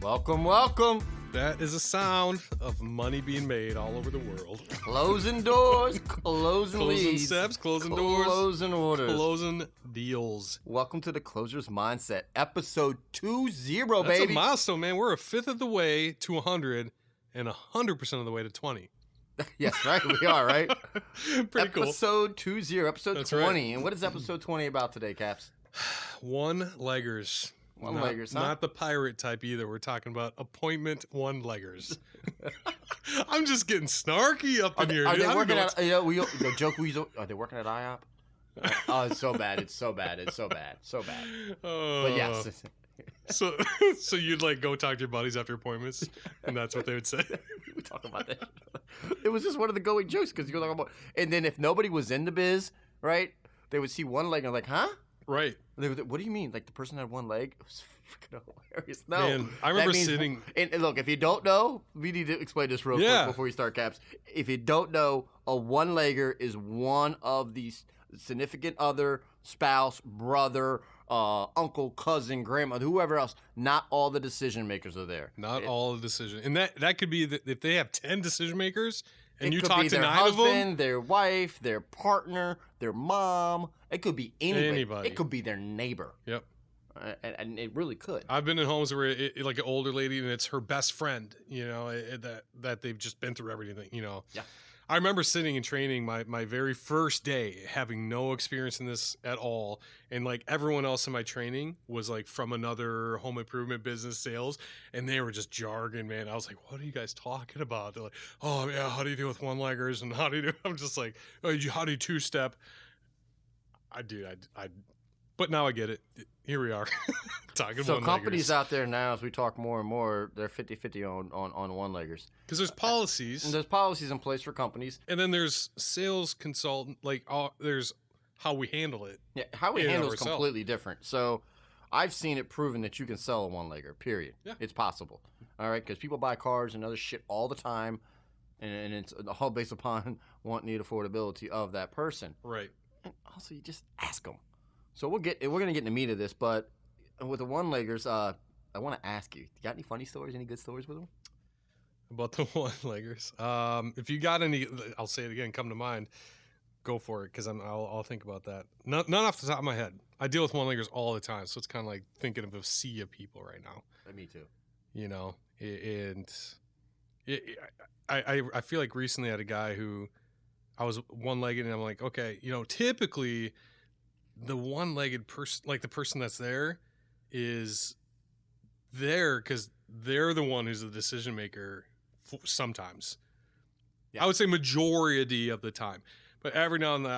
Welcome, welcome. That is a sound of money being made all over the world. Closing doors, closing leads. Steps, closing doors. Closing orders. Closing deals. Welcome to the Closer's Mindset, episode 20, That's baby. a milestone, man. We're a fifth of the way to 100 and 100% of the way to 20. Yes, right? We are, right? Pretty cool. Episode 20, episode That's 20. right. And what is episode 20 about today, Caps? One-leggers. One-leggers, huh? Not the pirate type either. We're talking about appointment one-leggers. I'm just getting snarky up in here. Are dude. they I don't working know at, the joke we use, are they working at IHOP? Oh, it's so bad. It's so bad. It's so bad. So bad. But yes. So you'd like go talk to your buddies after appointments, and that's what they would say. We talk about that. It was just one of the going jokes because you go talking about, and then if nobody was in the biz, right, they would see one leg and like, huh? Right. They would, what do you mean? Like the person had one leg? It was freaking hilarious. No, Man, I remember sitting. And look, if you don't know, we need to explain this real quick before we start, Caps. If you don't know, a one-legger is one of these significant other, spouse, brother, uncle, cousin, grandmother, whoever else. Not all the decision makers are there. Not all the decision, and that could be if they have 10 decision makers, and It you could talk be to their 9 husband, of them. their wife, their partner, their mom. It could be anybody. Anybody. It could be their neighbor. Yep. And it really could. I've been in homes where like an older lady, and it's her best friend. You know that they've just been through everything. You know. Yeah. I remember sitting and training my very first day, having no experience in this at all. And like everyone else in my training was like from another home improvement business sales. And they were just jargon, man. I was like, what are you guys talking about? They're like, oh yeah, how do you deal with one-leggers? And how do you do? I'm just like, oh, how do you two-step? I but now I get it. Here we are. Talking So one-leggers. companies out there now, as we talk more and more, they're 50-50 on one-leggers. Because there's policies. And there's policies in place for companies. And then there's sales consultant, there's how we handle it. Yeah, how we In and handle of is ourselves. completely different. So I've seen it proven that you can sell a one-legger, period. Yeah. It's possible. All right, because people buy cars and other shit all the time, and it's all based upon want, need, affordability of that person. Right. And also, you just ask them. So we're going to get in the meat of this, but with the one-leggers, I want to ask you got any funny stories, any good stories with them? About the one-leggers. If you got any, I'll say it again, come to mind, go for it, because I'll think about that. None off the top of my head. I deal with one-leggers all the time, so it's kind of like thinking of a sea of people right now. Me too. You know, I feel like recently I had a guy who I was one-legged, and I'm like, okay, you know, typically the one-legged person, like the person that's there, is there because they're the one who's the decision maker sometimes. Yeah. I would say majority of the time, but every now and then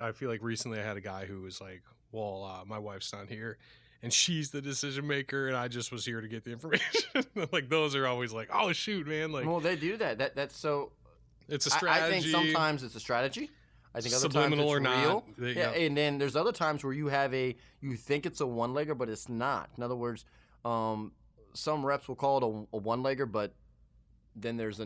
I feel like recently I had a guy who was like, well, my wife's not here and she's the decision maker and I just was here to get the information. Like those are always like, oh shoot, man. Like, Well, they do that. That's so. it's a strategy. I think sometimes it's a strategy. I think other Subliminal times or it's not. real. Yeah. And then there's other times where you think it's a one-legger, but it's not. In other words, some reps will call it a one-legger, but then there's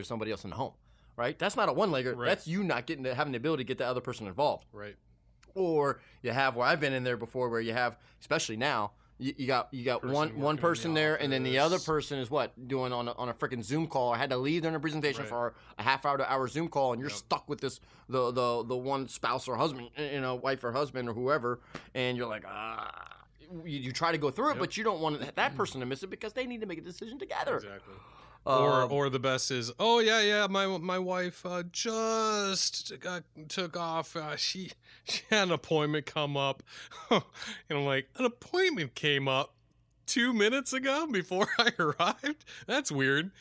somebody else in the home, right? That's not a one-legger. Right. That's you not having the ability to get the other person involved. Right. Or you have where I've been in there before, where you have, especially now, you got Person one working person in the there, and then the other office. person is doing on a freaking Zoom call. I had to leave during a presentation Right. for a half hour to hour Zoom call, and you're Yep. stuck with this the one spouse or husband, wife or husband or whoever, and you're like you try to go through it, Yep. but you don't want that person to miss it because they need to make a decision together. Exactly. Or the best is, oh yeah, my wife just took off. She had an appointment come up, and I'm like, an appointment came up 2 minutes ago before I arrived. That's weird.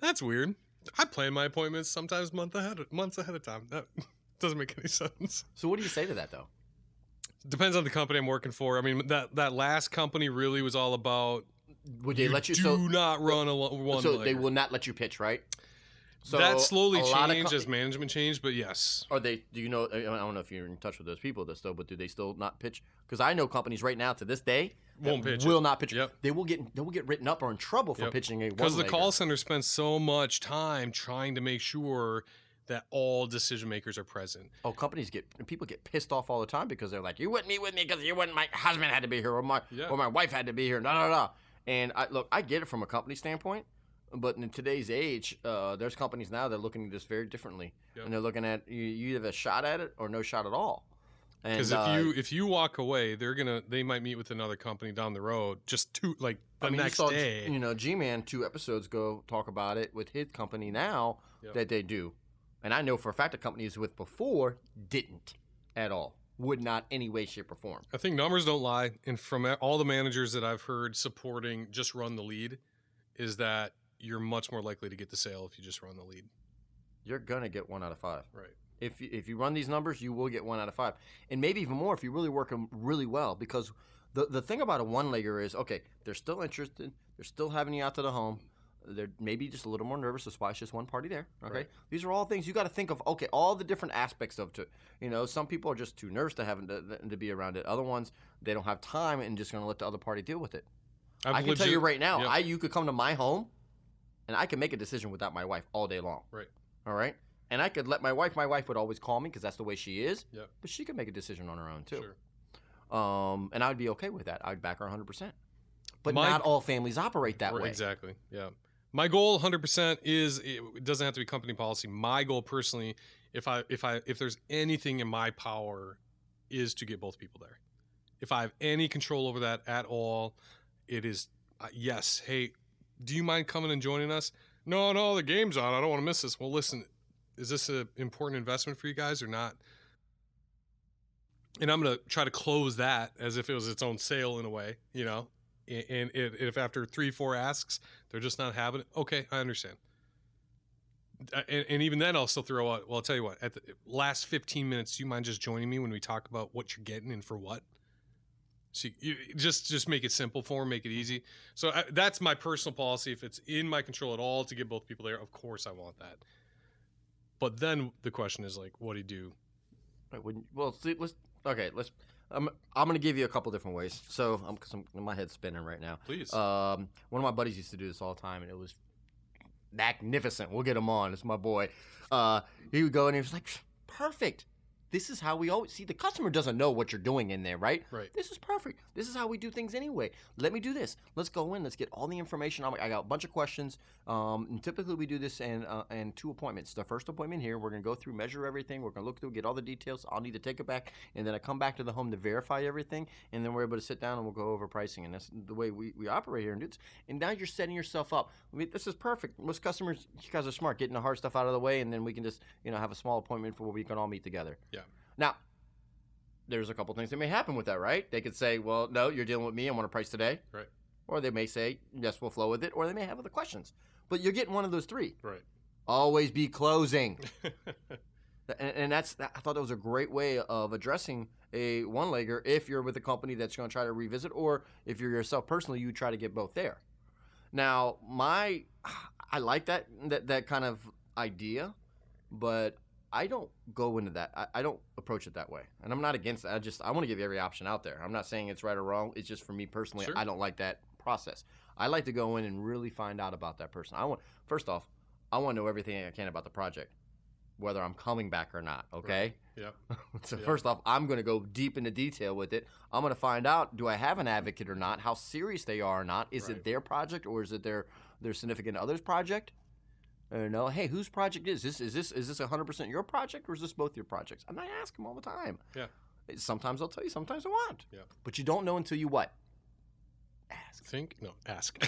I plan my appointments sometimes months ahead of time. That doesn't make any sense. So what do you say to that though? Depends on the company I'm working for. I mean, that last company really was all about. Would they let you? Do not run a one. So they will not let you pitch, right? So that slowly a lot of changed as management changed, but yes. Are they? Do you know? I don't know if you're in touch with those people, but do they still not pitch? Because I know companies right now to this day that Won't pitch will it. not pitch. Yep. They will get written up or in trouble for Yep. pitching a Because the one-legger. call center spends so much time trying to make sure that all decision makers are present. Oh, people get pissed off all the time because they're like, you wouldn't meet with me because my husband had to be here or my wife had to be here. No. And I get it from a company standpoint, but in today's age, there's companies now that are looking at this very differently, and they're looking at you have a shot at it or no shot at all. Because if you walk away, they might meet with another company down the road just next day. G-Man 2 episodes ago talk about it with his company now that they do, and I know for a fact the company is with before didn't at all. Would not any way, shape, or form. I think numbers don't lie. And from all the managers that I've heard supporting just run the lead is that you're much more likely to get the sale if you just run the lead. You're going to get 1 out of 5. Right. If you run these numbers, you will get 1 out of 5. And maybe even more if you really work them really well. Because the thing about a one-legger is, okay, they're still interested. They're still having you out to the home. They're maybe just a little more nervous. That's why it's just one party there. Okay, right. These are all things you got to think of. Okay, all the different aspects of it. Some people are just too nervous to be around it. Other ones, they don't have time and just going to let the other party deal with it. I can tell you right now, you could come to my home, and I can make a decision without my wife all day long. Right. All right. And I could let my wife. My wife would always call me because that's the way she is. Yep. But she could make a decision on her own too. Sure. And I would be okay with that. I'd back her 100%. But not all families operate that way. Exactly. Yeah. My goal 100% is it doesn't have to be company policy. My goal personally, if there's anything in my power, is to get both people there. If I have any control over that at all, it is yes. Hey, do you mind coming and joining us? No, the game's on. I don't want to miss this. Well, listen, is this an important investment for you guys or not? And I'm going to try to close that as if it was its own sale in a way, And if after 3-4 asks, they're just not having it, okay, I understand. And even then, I'll still throw out, well, I'll tell you what, at the last 15 minutes, do you mind just joining me when we talk about what you're getting and for what? So you just make it simple for them, make it easy. So that's my personal policy. If it's in my control at all to get both people there, of course I want that. But then the question is what do you do? I'm going to give you a couple different ways. So my head's spinning right now. Please. One of my buddies used to do this all the time, and it was magnificent. We'll get him on. It's my boy. He would go and he was like, perfect. This is how we always see. The customer doesn't know what you're doing in there, right? Right. This is perfect. This is how we do things anyway. Let me do this. Let's go in. Let's get all the information. I got a bunch of questions. And typically we do this in 2 appointments. The first appointment here, we're going to go through, measure everything. We're going to look through, get all the details. I'll need to take it back, and then I come back to the home to verify everything, and then we're able to sit down and we'll go over pricing. And that's the way we operate here. And now you're setting yourself up. This is perfect. Most customers, you guys are smart, getting the hard stuff out of the way, and then we can just have a small appointment for where we can all meet together. Yeah. Now, there's a couple things that may happen with that, right? They could say, well, no, you're dealing with me. I want a price today. Right. Or they may say, yes, we'll flow with it. Or they may have other questions. But you're getting one of those 3. Right. Always be closing. And I thought that was a great way of addressing a one-legger if you're with a company that's going to try to revisit, or if you're yourself personally, you try to get both there. Now, I like that kind of idea, but I don't go into that. I don't approach it that way. And I'm not against that. I want to give you every option out there. I'm not saying it's right or wrong. It's just for me personally, Sure. I don't like that process. I like to go in and really find out about that person. First off, I want to know everything I can about the project, whether I'm coming back or not, okay? Right. Yeah. So first off, I'm going to go deep into detail with it. I'm going to find out, do I have an advocate or not? How serious they are or not? Is it their project, or is it their significant other's project? No, hey, whose project is this? Is this 100% your project, or is this both your projects? And I ask them all the time. Yeah. Sometimes I'll tell you, sometimes I won't. Yeah. But you don't know until you what? Ask.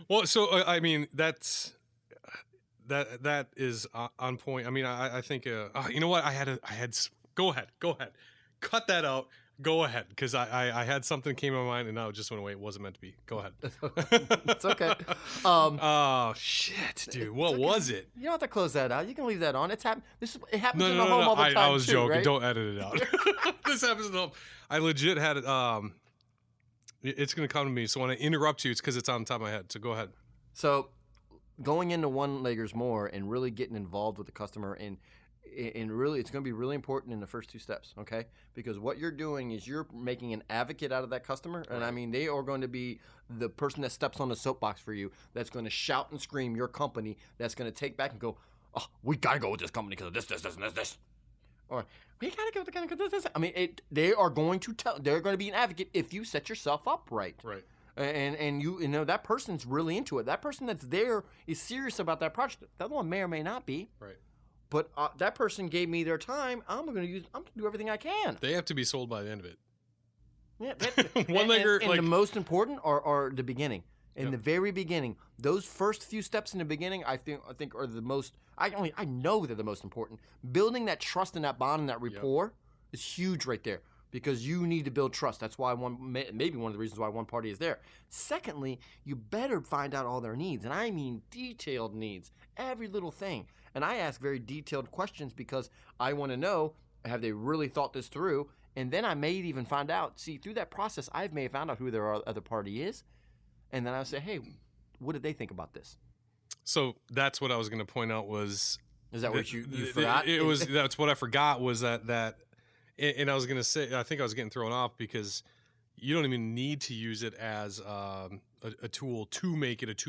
Well, so I mean that is on point. I mean, I think you know what? Go ahead, cut that out. Go ahead, because I had something came in my mind and now it just went away. It wasn't meant to be. Go ahead. It's okay. Oh shit, dude! What was it? You don't have to close that out. You can leave that on. It happens in the home No. all the time. I was too, joking. right? Don't edit it out. This happens at home. I legit had it. It's gonna come to me. So when I interrupt you, it's because it's on top of my head. So go ahead. So going into one-leggers more and really getting involved with the customer and really, it's going to be really important in the first 2 steps, okay? Because what you're doing is you're making an advocate out of that customer. And I mean, they are going to be the person that steps on the soapbox for you, that's going to shout and scream your company, that's going to take back and go, oh, we got to go with this company because of this. Or we got to go with the company because of this. I mean, they are going to they're going to be an advocate if you set yourself up right. Right. And you know that person's really into it. That person that's there is serious about that project. The other one may or may not be. Right. But that person gave me their time. I'm gonna do everything I can. They have to be sold by the end of it. Yeah. One-legger, and like the most important are the beginning. In Yep. the very beginning, those first few steps in the beginning, I think are the most. I know they're the most important. Building that trust and that bond and that rapport is huge right there, because you need to build trust. That's why maybe one of the reasons why one party is there. Secondly, you better find out all their needs, and I mean detailed needs, every little thing. And I ask very detailed questions because I want to know, have they really thought this through? And then I may even find out. See, through that process, I may have found out who their other party is. And then I'll say, hey, what did they think about this? So that's what I was going to point out was. Is that what you forgot? That's what I forgot was that, and I was going to say, I think I was getting thrown off because you don't even need to use it as a tool to make it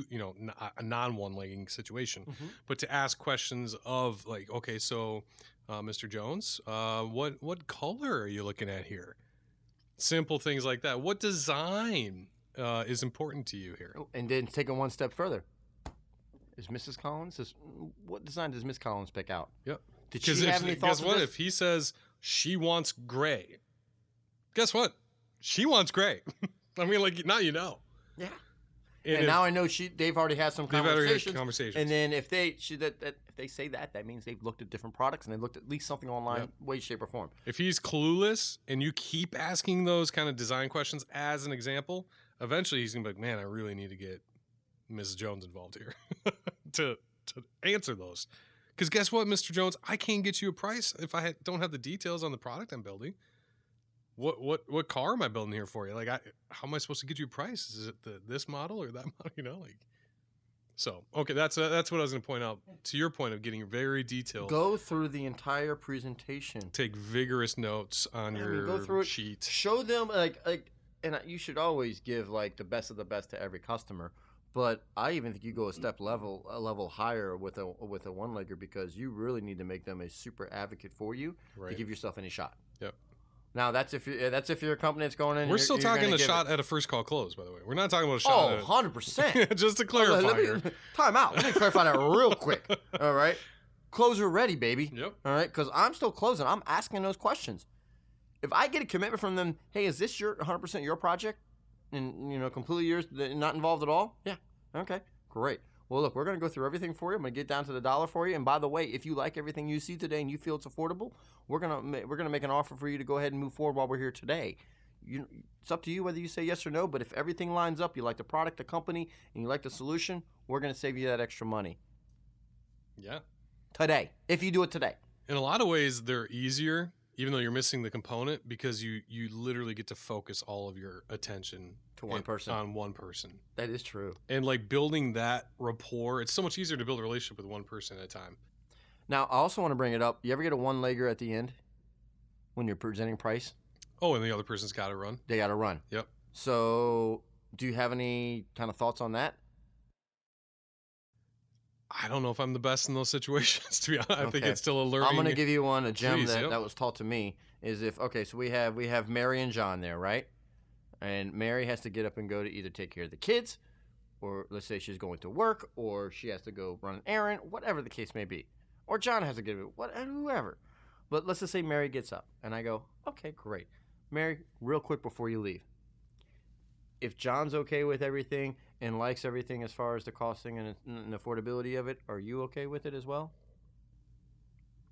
a non-one-legging situation, but to ask questions of like, okay, so Mr. Jones, what color are you looking at here? Simple things like that. What design is important to you here? And then take it one step further. Is Mrs. Collins? What design does Miss Collins pick out? Yep. Did she have any thoughts? Guess what? If he says she wants gray, guess what? She wants gray. I mean, like, now you know. Yeah. And now I know they've already had some conversations. They've already had conversations. And then if they say that means they've looked at different products and they've looked at least something online, way, shape, or form. If he's clueless and you keep asking those kind of design questions as an example, eventually he's gonna be like, man, I really need to get Mrs. Jones involved here to answer those. Because guess what, Mr. Jones, I can't get you a price if I don't have the details on the product I'm building. What car am I building here for you? Like, how am I supposed to get you a price? Is it this model or that model? You know, like. So okay, that's what I was going to point out. To your point of getting very detailed. Go through the entire presentation. Take vigorous notes on your go through sheet. Show them and you should always give like the best of the best to every customer. But I even think you go a level higher with a one-legger, because you really need to make them a super advocate for you to give yourself any shot. Yep. Now that's if you're a company that's going in. We're still talking a shot at a first call close, by the way. We're not talking about a shot. 100%. Just to clarify. Time out. Let me clarify that real quick. All right. Closer ready, baby. Yep. All right. Because I'm still closing. I'm asking those questions. If I get a commitment from them, hey, is this 100% your project? And, completely yours, not involved at all? Yeah. Okay. Great. Well, look, we're going to go through everything for you. I'm going to get down to the dollar for you. And by the way, if you like everything you see today and you feel it's affordable, we're going to make an offer for you to go ahead and move forward while we're here today. It's up to you whether you say yes or no, but if everything lines up, you like the product, the company, and you like the solution, we're going to save you that extra money. Yeah. Today, if you do it today. In a lot of ways, they're easier, even though you're missing the component, because you literally get to focus all of your attention to one person. On one person. That is true. And like building that rapport, it's so much easier to build a relationship with one person at a time. Now, I also want to bring it up. You ever get a one-legger at the end when you're presenting price? Oh, and the other person's got to run? They got to run. Yep. So do you have any kind of thoughts on that? I don't know if I'm the best in those situations, to be honest. I think it's still a learning. I'm going to give you a gem that was taught to me is so we have Mary and John there, right? And Mary has to get up and go to either take care of the kids, or let's say she's going to work, or she has to go run an errand, whatever the case may be. Or John has to get up, whoever. But let's just say Mary gets up, and I go, okay, great. Mary, real quick before you leave. If John's okay with everything and likes everything as far as the costing and affordability of it, are you okay with it as well?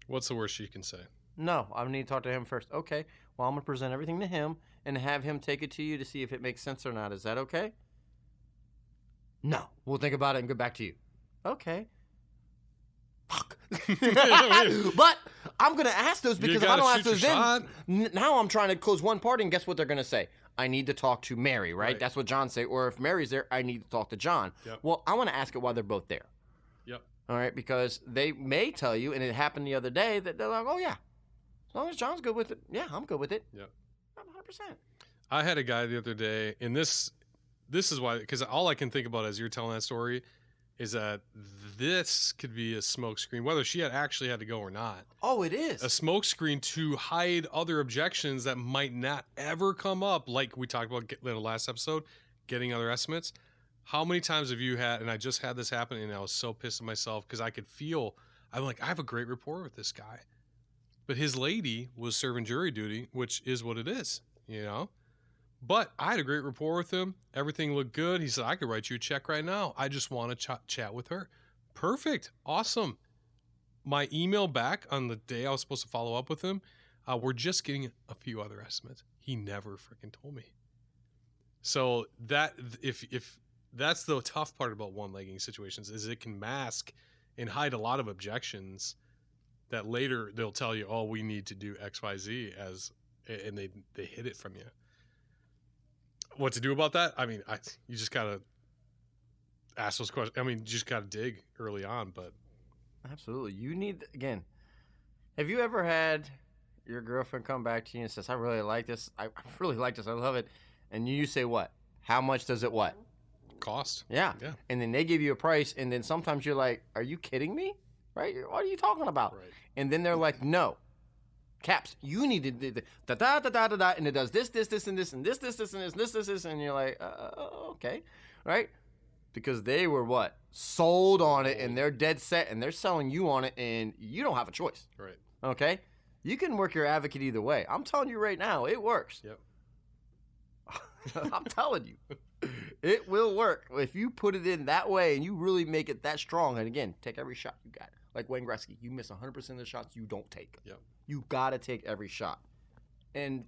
What's the worst she can say? No, I need to talk to him first. Okay, well, I'm going to present everything to him and have him take it to you to see if it makes sense or not. Is that okay? No, we'll think about it and get back to you. Okay. Fuck. But I'm going to ask those, because if I don't ask those then, now I'm trying to close one party, and guess what they're going to say? I need to talk to Mary, right? That's what John say. Or if Mary's there, I need to talk to John. Yep. Well, I want to ask it while they're both there. Yep. All right, because they may tell you, and it happened the other day, that they're like, oh, yeah. As long as John's good with it, yeah, I'm good with it. Yep. I'm 100%. I had a guy the other day, and this is why, because all I can think about as you're telling that story is that this could be a smokescreen, whether she actually had to go or not. Oh, it is. A smokescreen to hide other objections that might not ever come up, like we talked about in the last episode, getting other estimates. How many times have you had, and I just had this happen, and I was so pissed at myself because I could feel, I'm like, I have a great rapport with this guy. But his lady was serving jury duty, which is what it is, you know? But I had a great rapport with him. Everything looked good. He said, I could write you a check right now. I just want to chat with her. Perfect. Awesome. My email back on the day I was supposed to follow up with him, we're just getting a few other estimates. He never freaking told me. So that if that's the tough part about one-legging situations is it can mask and hide a lot of objections that later they'll tell you, oh, we need to do XYZ and they hid it from you. What to do about that? I mean, you just gotta ask those questions. I mean, you just gotta dig early on. But absolutely, you need again. Have you ever had your girlfriend come back to you and says, "I really like this. I really like this. I love it," and you say, "What? How much does it what cost?" Yeah, and then they give you a price, and then sometimes you're like, "Are you kidding me? Right? What are you talking about?" Right. And then they're like, "No. Caps, you need to do da da da da da da, and it does this, and this, and this, and this, and you're like, okay, right? Because they were what sold on it, and they're dead set, and they're selling you on it, and you don't have a choice, right? Okay, you can work your advocate either way. I'm telling you right now, it works. Yep. I'm telling you, it will work if you put it in that way, and you really make it that strong. And again, take every shot you got. Like Wayne Gretzky, you miss 100% of the shots you don't take. Yep. You got to take every shot. And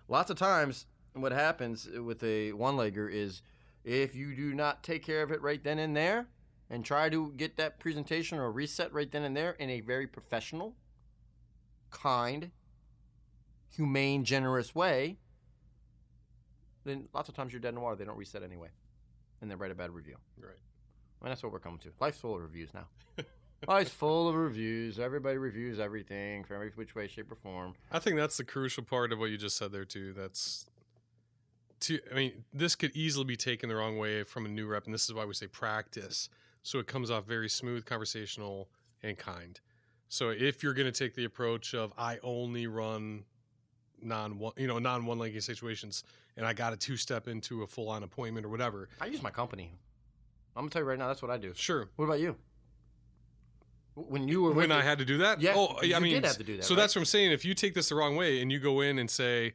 lots of times what happens with a one-legger is if you do not take care of it right then and there and try to get that presentation or reset right then and there in a very professional, kind, humane, generous way, then lots of times you're dead in the water. They don't reset anyway. And they write a bad review. Right. And that's what we're coming to. Life's full of reviews now. Life's full of reviews. Everybody reviews everything from every which way, shape, or form. I think that's the crucial part of what you just said there, too. I mean, this could easily be taken the wrong way from a new rep, and this is why we say practice. So it comes off very smooth, conversational, and kind. So if you're going to take the approach of I only run non-one-legging situations, and I got a two-step into a full-on appointment or whatever. I use my company. I'm going to tell you right now, that's what I do. Sure. What about you? When I had to do that? Yeah. Oh, I mean, did have to do that. So that's what I'm saying. If you take this the wrong way and you go in and say,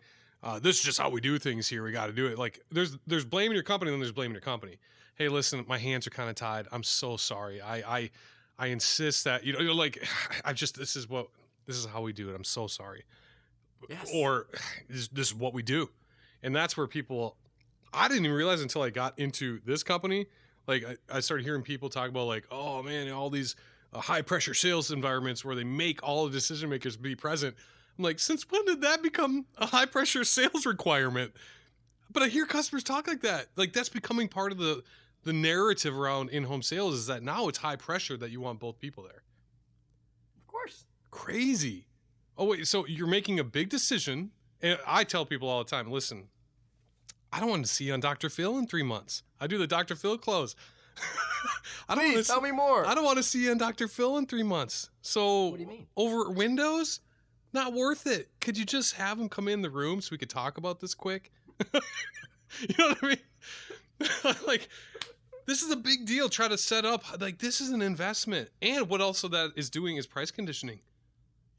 this is just how we do things here, we got to do it. Like there's blaming your company, and then there's blaming your company. Hey, listen, my hands are kind of tied. I'm so sorry. I insist that, you're like, this is how we do it. I'm so sorry. Yes. Or this is what we do. And that's where I didn't even realize until I got into this company. Like I started hearing people talk about like, oh man, all these high pressure sales environments where they make all the decision makers be present. I'm like, since when did that become a high pressure sales requirement? But I hear customers talk like that. Like that's becoming part of the narrative around in-home sales is that now it's high pressure that you want both people there. Of course. Crazy. Oh wait, so you're making a big decision. And I tell people all the time, listen, I don't want to see you on Dr. Phil in 3 months. I do the Dr. Phil close. Please tell me more. I don't want to see you on Dr. Phil in 3 months. So what do you mean? Over Windows, not worth it. Could you just have him come in the room so we could talk about this quick? You know what I mean? Like, this is a big deal. Try to set up, like, this is an investment. And what also that is doing is price conditioning.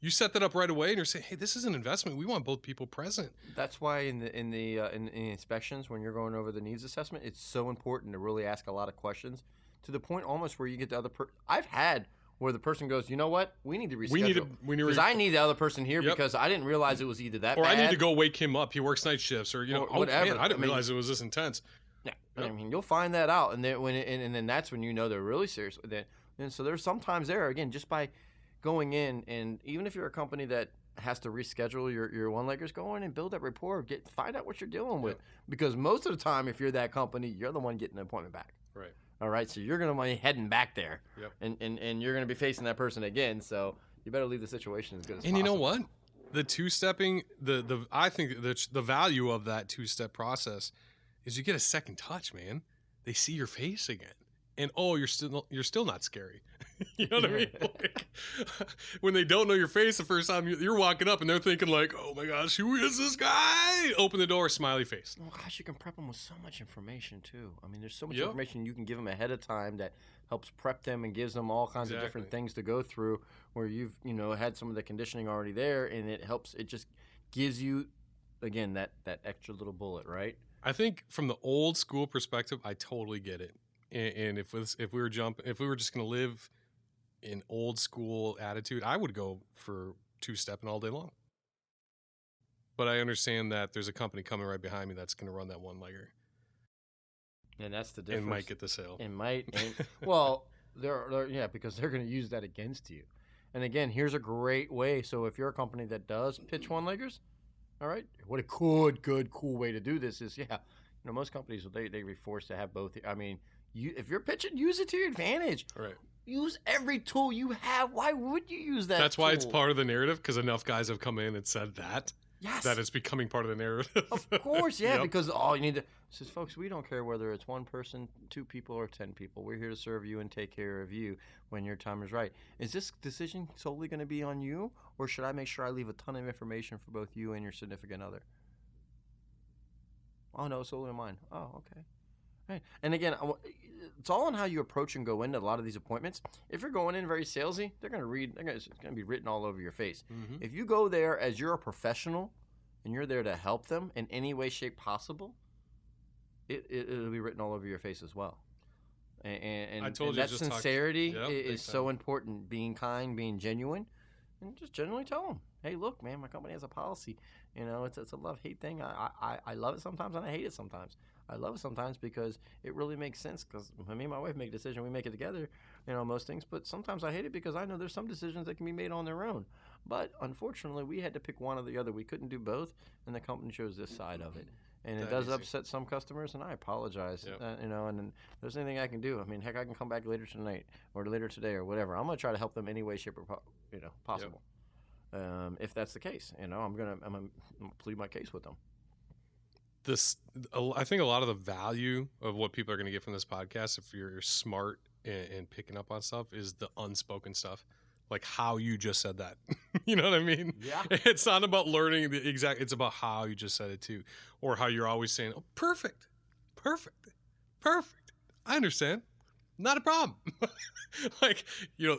You set that up right away, and you're saying, "Hey, this is an investment. We want both people present." That's why in the inspections, when you're going over the needs assessment, it's so important to really ask a lot of questions to the point almost where you get the other person. I've had where the person goes, "You know what? We need to reschedule because I need the other person here because I didn't realize it was either that or bad, I need to go wake him up. He works night shifts, or whatever. Man, I didn't realize it was this intense." Yeah, I mean, you'll find that out, and then and then that's when you know they're really serious. Then so there's sometimes there again just by going in, and even if you're a company that has to reschedule your one-leggers, go in and build that rapport, find out what you're dealing with. Because most of the time, if you're that company, you're the one getting the appointment back. Right. All right, so you're going to be heading back there. Yep. And you're going to be facing that person again, so you better leave the situation as good as possible. And you know what? The two-stepping, I think the value of that two-step process is you get a second touch, man. They see your face again. and you're still not scary. You know what I mean? Like, when they don't know your face the first time you're walking up and they're thinking like, oh my gosh, who is this guy? Open the door, smiley face. Well, gosh, you can prep them with so much information too. I mean, there's so much information you can give them ahead of time that helps prep them and gives them all kinds of different things to go through where you've, had some of the conditioning already there, and it just gives you, again, that extra little bullet, right? I think from the old school perspective, I totally get it. And if we were just going to live in old school attitude, I would go for two-stepping all day long. But I understand that there's a company coming right behind me that's going to run that one-legger. And that's the difference. And might get the sale. And might. Well, because they're going to use that against you. And again, here's a great way. So if you're a company that does pitch one-leggers, all right, what a good, cool way to do this is, most companies, they be forced to have both. I mean, if you're pitching, use it to your advantage. Right. Use every tool you have. Why would you use that That's tool? why it's part of the narrative, because enough guys have come in and said that. Yes. That it's becoming part of the narrative. Of course, yeah, because all you need to says, folks, we don't care whether it's one person, 2 people, or 10 people. We're here to serve you and take care of you when your time is right. Is this decision solely going to be on you, or should I make sure I leave a ton of information for both you and your significant other? Oh, no, it's solely on mine. Oh, okay. Right. And again, it's all on how you approach and go into a lot of these appointments. If you're going in very salesy, it's going to be written all over your face. Mm-hmm. If you go there as you're a professional and you're there to help them in any way, shape possible, it'll be written all over your face as well. And I told and you that sincerity is so time. important. Being kind, being genuine, and just genuinely tell them, hey, look, man, my company has a policy. It's a love-hate thing. I love it sometimes and I hate it sometimes. I love it sometimes because it really makes sense, because me and my wife make a decision, we make it together, most things. But sometimes I hate it because I know there's some decisions that can be made on their own. But unfortunately, we had to pick one or the other. We couldn't do both, and the company chose this side of it. And it does upset some customers, and I apologize. And if there's anything I can do, I mean, heck, I can come back later tonight or later today or whatever. I'm going to try to help them any way, shape, or possible. If that's the case, I'm gonna plead my case with them. I think a lot of the value of what people are going to get from this podcast, if you're smart and picking up on stuff, is the unspoken stuff, like how you just said that. You know what I mean? Yeah. It's not about learning the exact. It's about how you just said it too, or how you're always saying, "Oh, perfect. I understand. Not a problem." Like,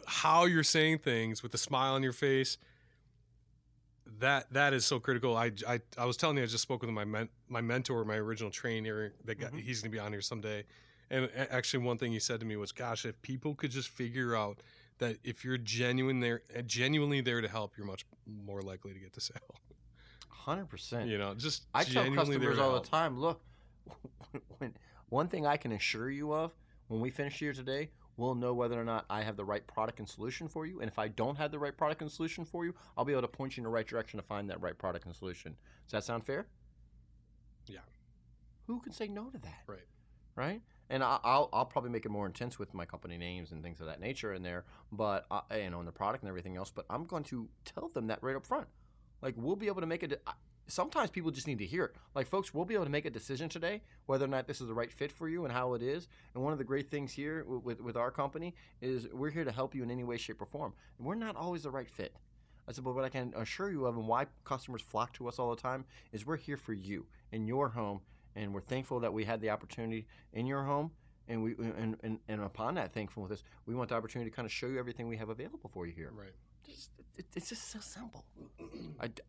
how you're saying things with a smile on your face. That is so critical. I was telling you, I just spoke with my mentor, my original trainer. He's going to be on here someday. And actually, one thing he said to me was, "Gosh, if people could just figure out that if you're genuinely there to help, you're much more likely to get the sale." 100%. Just I tell customers all the time, look, one thing I can assure you of, when we finish here today, we'll know whether or not I have the right product and solution for you. And if I don't have the right product and solution for you, I'll be able to point you in the right direction to find that right product and solution. Does that sound fair? Yeah. Who can say no to that? Right. And I'll probably make it more intense with my company names and things of that nature in there, but and the product and everything else. But I'm going to tell them that right up front. Like, we'll be able to make it. Sometimes people just need to hear it. Like, folks, we'll be able to make a decision today whether or not this is the right fit for you and how it is. And one of the great things here with our company is we're here to help you in any way, shape, or form. And we're not always the right fit. I said, but what I can assure you of, and why customers flock to us all the time, is we're here for you in your home, and we're thankful that we had the opportunity in your home. And we and upon that thankfulness, we want the opportunity to kind of show you everything we have available for you here. Right. It's just so simple.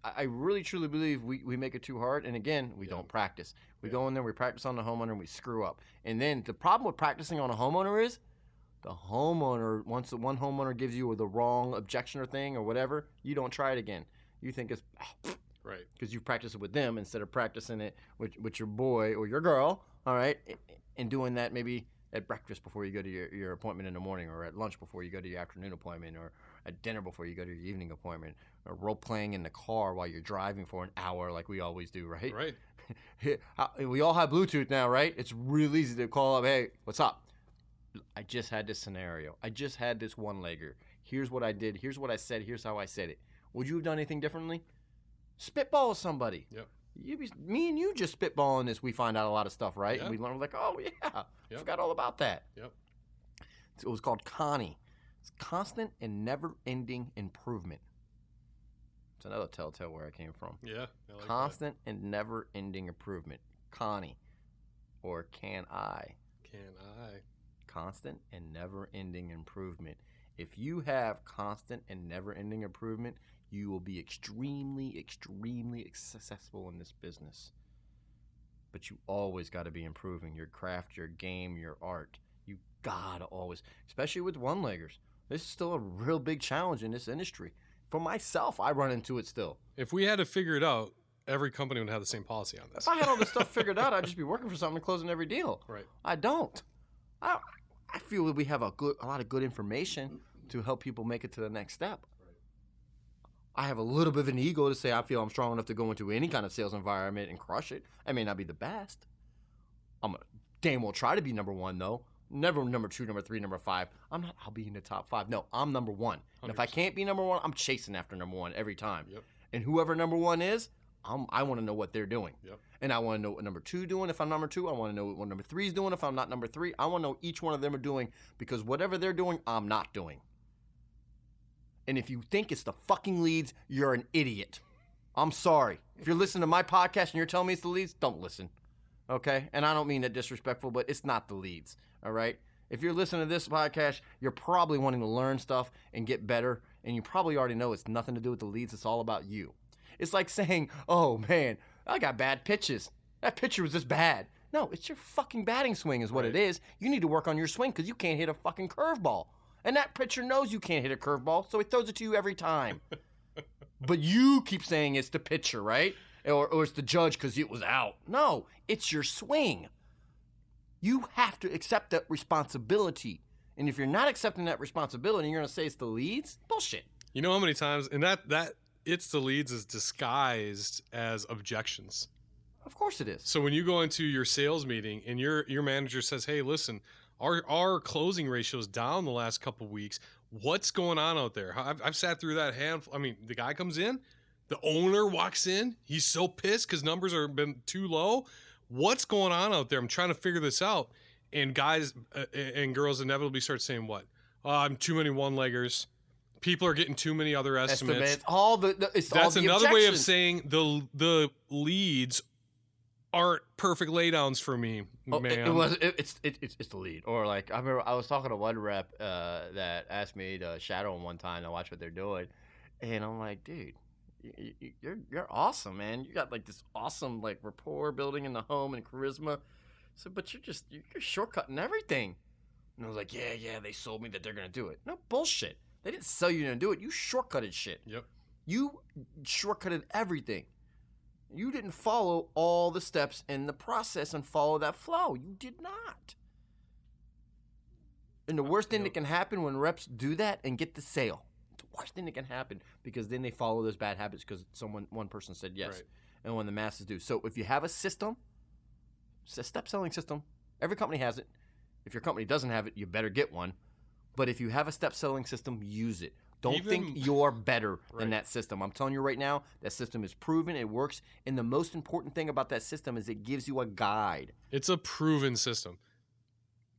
I really truly believe we make it too hard, and again, we don't practice. We go in there, we practice on the homeowner, and we screw up. And then the problem with practicing on a homeowner is the homeowner, once the one homeowner gives you the wrong objection or thing or whatever, you don't try it again. You think it's right, because you've practiced it with them instead of practicing it with your boy or your girl, all right, and doing that maybe at breakfast before you go to your appointment in the morning, or at lunch before you go to your afternoon appointment, or at dinner before you go to your evening appointment, or role playing in the car while you're driving for an hour like we always do, right? Right. We all have Bluetooth now, right? It's real easy to call up, hey, what's up? I just had this scenario. I just had this one-legger. Here's what I did. Here's what I said. Here's how I said it. Would you have done anything differently? Spitball with somebody. Yep. Me and you just spitballing this, we find out a lot of stuff, right? Yeah. And we learn, like, oh, yeah, Yep. forgot all about that. Yep. It was called Connie. It's constant and never-ending improvement. It's another telltale where I came from. Yeah. I like Constant and never-ending improvement. Connie. Or Can I? Can I? Constant and never-ending improvement. If you have constant and never-ending improvement, you will be extremely, extremely successful in this business. But you always got to be improving your craft, your game, your art. You got to always, especially with one-leggers. This is still a real big challenge in this industry. For myself, I run into it still. If we had to figure it out, every company would have the same policy on this. If I had all this stuff figured out, I'd just be working for something and closing every deal. Right. I don't. I feel that we have a lot of good information to help people make it to the next step. Right. I have a little bit of an ego to say I feel I'm strong enough to go into any kind of sales environment and crush it. I may not be the best. I'm gonna damn well try to be number one though. Never number 2, number 3, number 5. I'll be in the top 5. No, I'm number 1. And if I can't be number 1, I'm chasing after number 1 every time. Yep. And whoever number 1 is, I want to know what they're doing. Yep. And I want to know what number 2 doing if I'm number 2. I want to know what number 3 is doing if I'm not number 3. I want to know each one of them are doing, because whatever they're doing, I'm not doing. And if you think it's the fucking leads, you're an idiot. I'm sorry. If you're listening to my podcast and you're telling me it's the leads, don't listen. Okay? And I don't mean that disrespectful, but it's not the leads. All right? If you're listening to this podcast, you're probably wanting to learn stuff and get better, and you probably already know it's nothing to do with the leads. It's all about you. It's like saying, oh, man, I got bad pitches. That pitcher was just bad. No, it's your fucking batting swing is what it is. You need to work on your swing because you can't hit a fucking curveball. And that pitcher knows you can't hit a curveball, so he throws it to you every time. But you keep saying it's the pitcher, right? Or it's the judge because it was out. No, it's your swing. You have to accept that responsibility. And if you're not accepting that responsibility, you're going to say it's the leads? Bullshit. You know how many times, and that it's the leads is disguised as objections. Of course it is. So when you go into your sales meeting and your manager says, hey, listen, our closing ratio is down the last couple of weeks. What's going on out there? I've sat through that handful. I mean, the guy comes in, the owner walks in. He's so pissed because numbers are been too low. What's going on out there? I'm trying to figure this out. And guys and girls inevitably start saying what? I'm too many one-leggers. People are getting too many other estimates. That's all the another way of saying the leads aren't perfect laydowns for me, man. It's the lead. Or like I remember I was talking to one rep that asked me to shadow him one time to watch what they're doing, and I'm like, dude, you're awesome, man. You got like this awesome like rapport building in the home and charisma. So, but you're shortcutting everything. And I was like, yeah, they sold me that they're gonna do it. No bullshit. They didn't sell you to do it. You shortcutted shit. Yep. You shortcutted everything. You didn't follow all the steps in the process and follow that flow. You did not. And the worst thing that can happen when reps do that and get the sale, the worst thing that can happen, because then they follow those bad habits because one person said yes. Right. And when the masses do. So if you have a system, a step selling system, every company has it. If your company doesn't have it, you better get one. But if you have a step selling system, use it. Don't think you're better than that system. I'm telling you right now, that system is proven. It works. And the most important thing about that system is it gives you a guide. It's a proven system.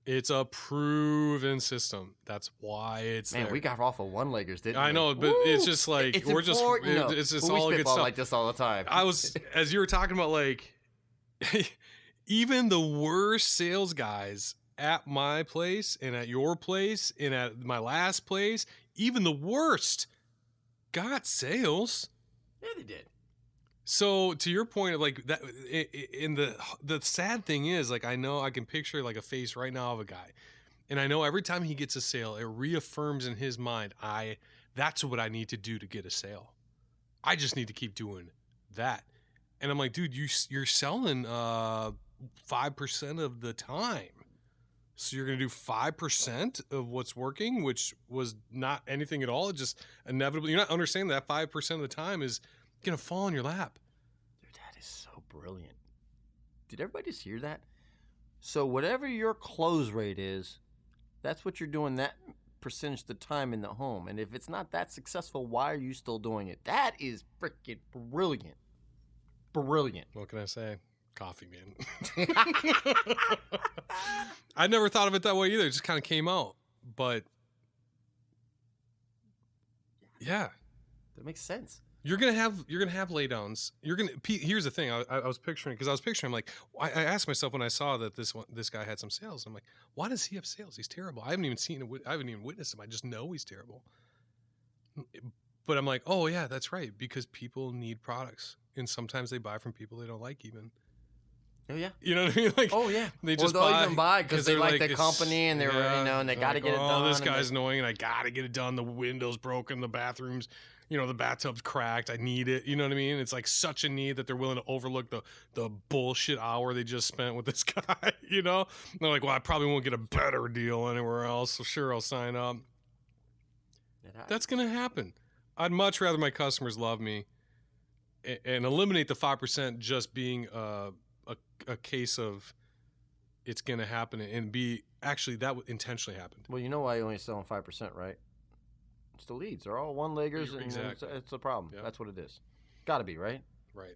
It's a proven system. That's why it's there. Man, we got off of one-leggers, didn't we? I know, but it's just like it's just all good stuff. Like this all the time. I was, as you were talking about, like, even the worst sales guys at my place and at your place and at my last place, even the worst got sales. Yeah, they did. So to your point of like that, in the sad thing is, like, I know I can picture like a face right now of a guy, and I know every time he gets a sale, it reaffirms in his mind, that's what I need to do to get a sale. I just need to keep doing that. And I'm like, dude, you're selling 5% of the time. So you're going to do 5% of what's working, which was not anything at all. It just inevitably, you're not understanding that 5% of the time is going to fall in your lap. Dude, that is so brilliant. Did everybody just hear that? So whatever your close rate is, that's what you're doing that percentage of the time in the home. And if it's not that successful, why are you still doing it? That is freaking brilliant. Brilliant. What can I say? Coffee, man. I never thought of it that way either. It just kind of came out. But yeah, that makes sense. You're gonna have laydowns. Here's the thing. I was picturing, like, I asked myself when I saw that this guy had some sales. I'm like, why does he have sales? He's terrible. I haven't even witnessed him. I just know he's terrible. But I'm like, oh yeah, that's right, because people need products, and sometimes they buy from people they don't like even. Oh yeah, you know what I mean? Like, oh yeah, they just they'll even buy because they like the company and they're and they got to get it done. Oh, this guy's annoying, and I got to get it done. The window's broken, the bathrooms, the bathtub's cracked. I need it. You know what I mean? It's like such a need that they're willing to overlook the bullshit hour they just spent with this guy. And they're like, well, I probably won't get a better deal anywhere else, so sure, I'll sign up. That's gonna happen. I'd much rather my customers love me and eliminate the 5% just being a case of it's going to happen and be actually that intentionally happened. Well, you know why you're only selling 5%, right? It's the leads. They're all one-leggers, and exactly. It's a problem. Yep. That's what it is. Got to be, right? Right.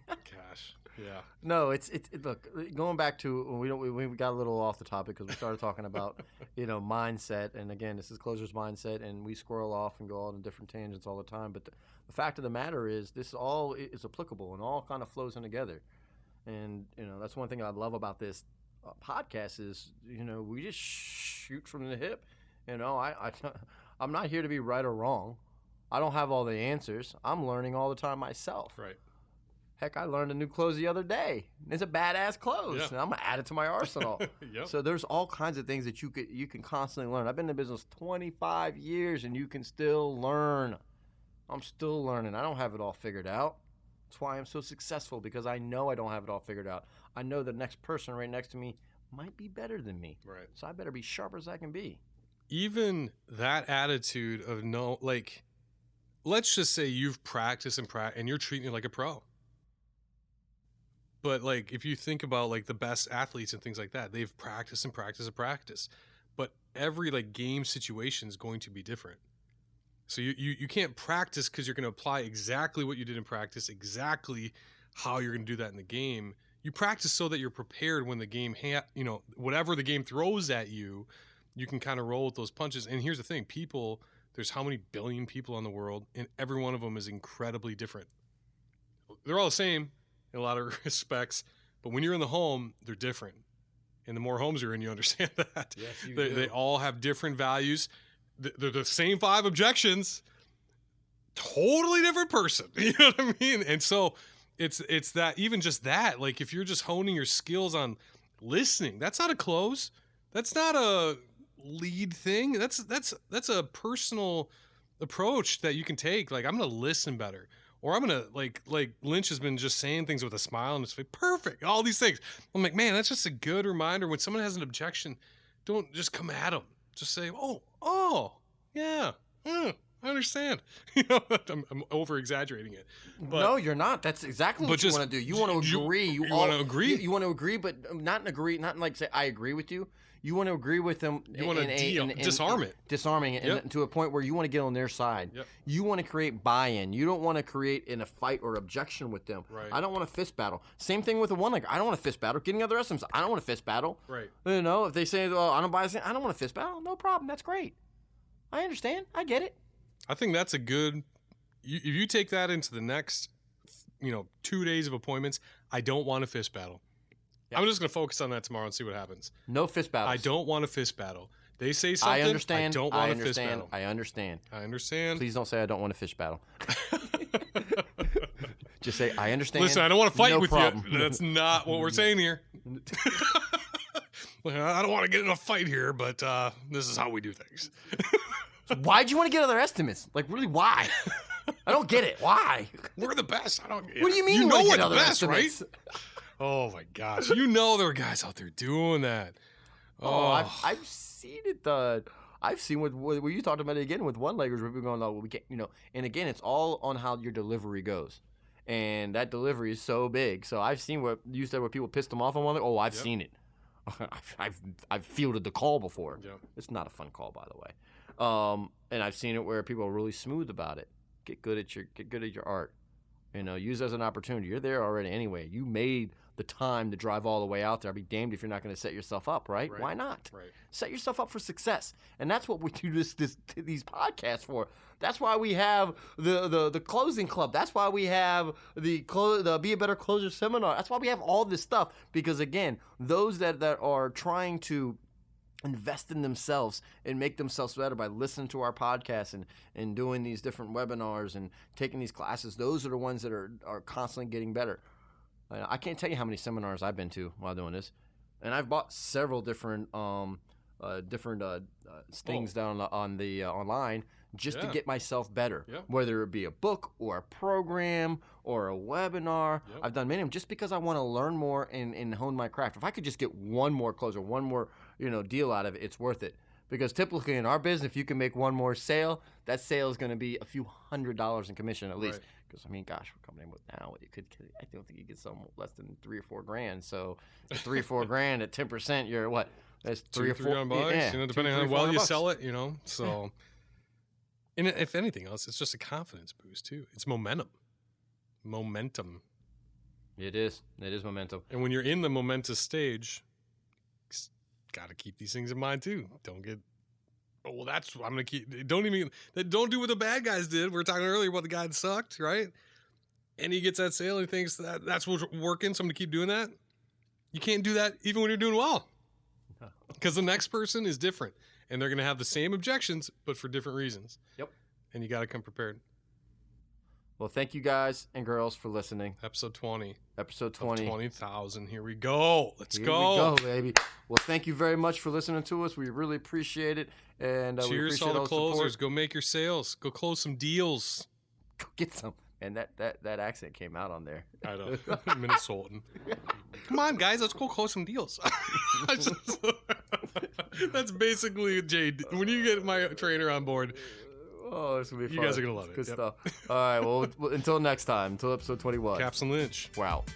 Gosh. Yeah. No, it's look, going back to we got a little off the topic because we started talking about mindset, and again, this is Closer's mindset, and we squirrel off and go on different tangents all the time. But the fact of the matter is, this all is applicable and all kind of flows in together. And that's one thing I love about this podcast is we just shoot from the hip. I'm not here to be right or wrong. I don't have all the answers. I'm learning all the time myself. Right. Heck, I learned a new close the other day. It's a badass close, and I'm gonna add it to my arsenal. Yep. So there's all kinds of things that you can constantly learn. I've been in business 25 years, and you can still learn. I'm still learning. I don't have it all figured out. That's why I'm so successful, because I know I don't have it all figured out. I know the next person right next to me might be better than me. Right. So I better be sharp as I can be. Even that attitude of let's just say you've practiced and you're treating it like a pro. But if you think about the best athletes and things like that, they've practiced and practiced and practiced. But every game situation is going to be different. So you can't practice because you're going to apply exactly what you did in practice, exactly how you're going to do that in the game. You practice so that you're prepared when the game, whatever the game throws at you, you can kind of roll with those punches. And here's the thing, there's how many billion people in the world, and every one of them is incredibly different. They're all the same in a lot of respects, but when you're in the home, they're different. And the more homes you're in, you understand that. Yes, you do. They all have different values. They're the same 5 objections, totally different person. You know what I mean? And so it's that, even just that, if you're just honing your skills on listening, that's not a close. That's not a lead thing. That's a personal approach that you can take. I'm going to listen better. Or I'm going to, like Lynch has been just saying things with a smile on his face. Perfect. All these things. I'm like, man, that's just a good reminder. When someone has an objection, don't just come at them. Just say, oh, yeah, I understand. I'm over-exaggerating it. But, no, you're not. That's exactly what you want to do. You want to agree. You want to agree? You want to agree, but not say, I agree with you. You want to agree with them. You want to disarm it. Disarming it, and to a point where you want to get on their side. Yep. You want to create buy-in. You don't want to create in a fight or objection with them. Right. I don't want to fist battle. Same thing with the one-legger. I don't want to fist battle. Getting other estimates. I don't want to fist battle. Right. If they say, well, I don't buy this, I don't want to fist battle. No problem. That's great. I understand. I get it. I think that's a good. If you take that into the next, 2 days of appointments, I don't want a fist battle. Yep. I'm just going to focus on that tomorrow and see what happens. No fist battles. I don't want a fist battle. They say something. I understand. I don't want a fist battle. I understand. I understand. Please don't say I don't want a fist battle. Just say I understand. Listen, I don't want to fight with problem. you. That's not what we're saying here. I don't want to get in a fight here, but this is how we do things. Why'd you want to get other estimates? Really, why? I don't get it. Why? We're the best. What do you mean? You know we're the best, estimates? Right? Oh my gosh! There are guys out there doing that. I've seen it done. I've seen what you talked about it again with one-leggers. We're going, we can't, and again, it's all on how your delivery goes, and that delivery is so big. So I've seen what you said where people pissed them off on one leg. Oh, I've seen it. I've fielded the call before. Yep. It's not a fun call, by the way. And I've seen it where people are really smooth about it. Get good at your art. Use it as an opportunity. You're there already anyway. You made the time to drive all the way out there. I'd be damned if you're not going to set yourself up, right? Why not? Right. Set yourself up for success. And that's what we do these podcasts for. That's why we have the closing club. That's why we have the Be a Better Closer seminar. That's why we have all this stuff. Because, again, those that are trying to invest in themselves and make themselves better by listening to our podcast and doing these different webinars and taking these classes, those are the ones that are constantly getting better. I can't tell you how many seminars I've been to while doing this, and I've bought several different things down on the online just to get myself better, whether it be a book or a program or a webinar. I've done many of them just because I want to learn more and hone my craft. If I could just get one more closer, one more deal out of it, it's worth it. Because typically in our business, if you can make one more sale, that sale is going to be a few $100s in commission at least. Because gosh, we're coming in with now. I don't think you get some less than $3 or $4 grand. So $3 or $4 grand at 10%, you're what? That's $3 or $4 bucks. Yeah, depending on how well you sell it. So, and if anything else, it's just a confidence boost too. It's momentum. It is momentum. And when you're in the momentous stage, got to keep these things in mind too. Don't get, that's what I'm going to keep. Don't do what the bad guys did. We were talking earlier about the guy that sucked, right? And he gets that sale and he thinks that's what's working, so I'm going to keep doing that. You can't do that even when you're doing well. Because the next person is different. And they're going to have the same objections, but for different reasons. Yep. And you got to come prepared. Well, thank you guys and girls for listening. Episode 20. Episode 20. 20,000. Here we go. Let's Here go. we go, baby. Well, thank you very much for listening to us. We really appreciate it. And cheers we appreciate to all the closers. Support. Go make your sales. Go close some deals. Go get some. And that accent came out on there. I know. Minnesotan. Come on, guys. Let's go close some deals. That's basically Jade. When you get my trainer on board, it's going to be fun. You guys are going to love it. Good stuff. All right. Well, until next time. Until episode 21. Caps and Lynch. We're out.